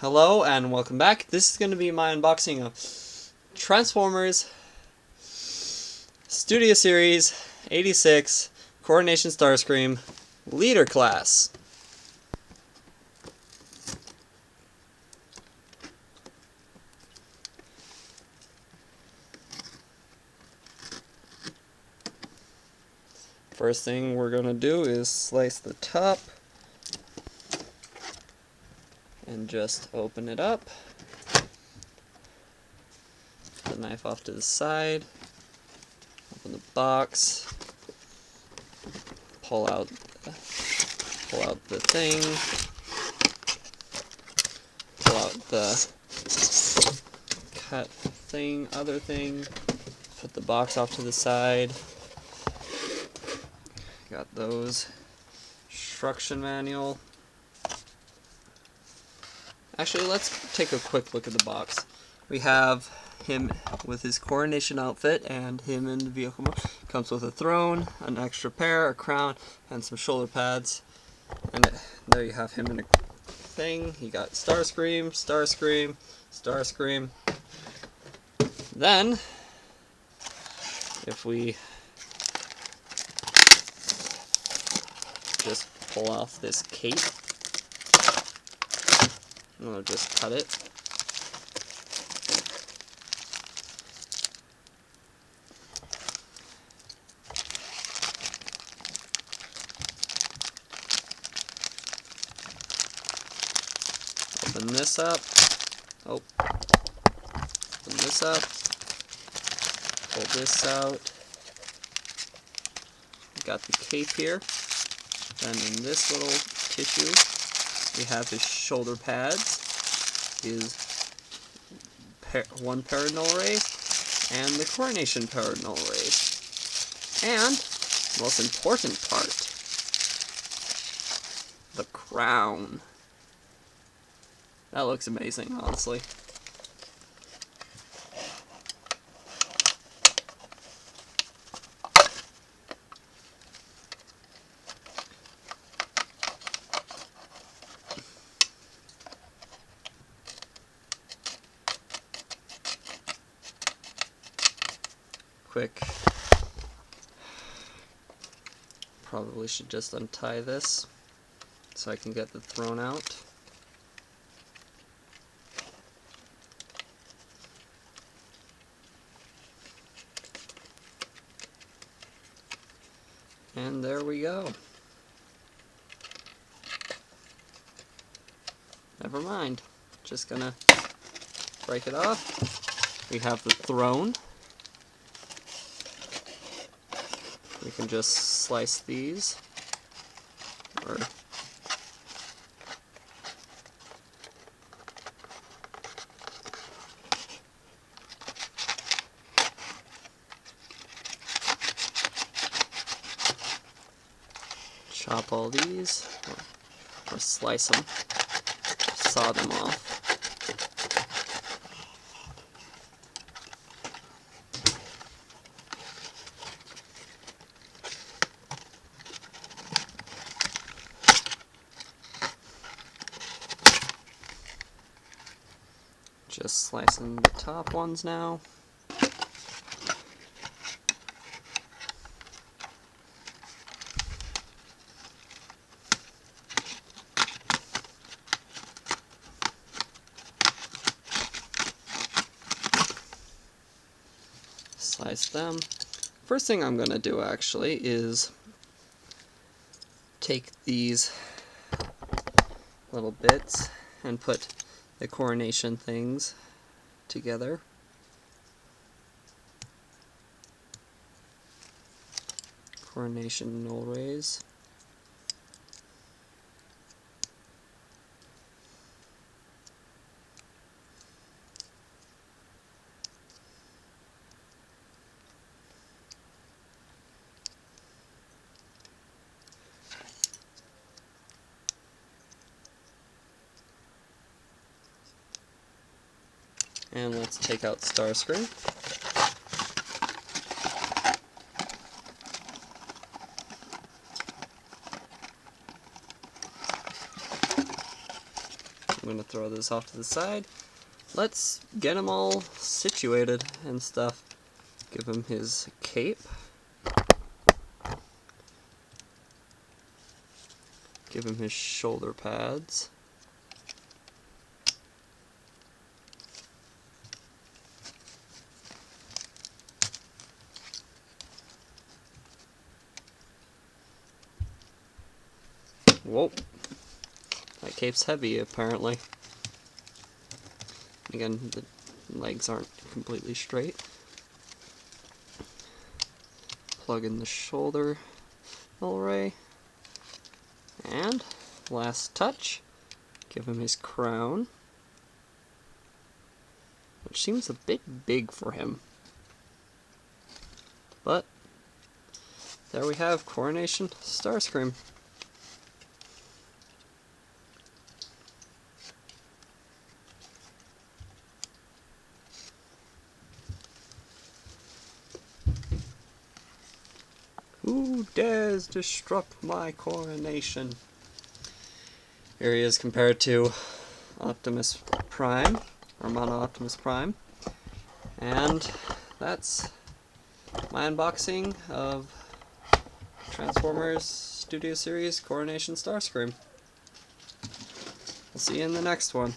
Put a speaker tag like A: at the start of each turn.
A: Hello and welcome back. This is going to be my unboxing of Transformers Studio Series 86 Coronation Starscream Leader Class. First thing we're going to do is slice the top and just open it up. Put the knife off to the side. Open the box. Pull out the thing. Pull out the cut thing, other thing. Put the box off to the side. Got those. Instruction manual. Actually, let's take a quick look at the box. We have him with his coronation outfit and him in the vehicle mode. Comes with a throne, an extra pair, a crown, and some shoulder pads. And there you have him in a thing. You got Starscream, Starscream, Starscream. Then, if we just pull off this cape, and I'll just cut it. Open this up. Oh. Open this up. Pull this out. Got the cape here. Then in this little tissue, we have his shoulder pads, his one null race, and the coronation null race. And, most important part, the crown. That looks amazing, honestly. Quick. Probably should just untie this so I can get the throne out. And there we go. Never mind. Just gonna break it off. We have the throne. We can just slice these, or chop all these, or slice them, saw them off. Just slicing the top ones now. Slice them. First thing I'm going to do actually is take these little bits and put the coronation things together. Coronation null rays. And let's take out Starscream. I'm going to throw this off to the side. Let's get him all situated and stuff. Give him his cape. Give him his shoulder pads. Whoa, that cape's heavy apparently. Again, the legs aren't completely straight. Plug in the shoulder array. And last touch, give him his crown, which seems a bit big for him. But there we have Coronation Starscream. Who dares disrupt my coronation? Here he is compared to Optimus Prime, or Mono Optimus Prime. And that's my unboxing of Transformers Studio Series Coronation Starscream. We'll see you in the next one.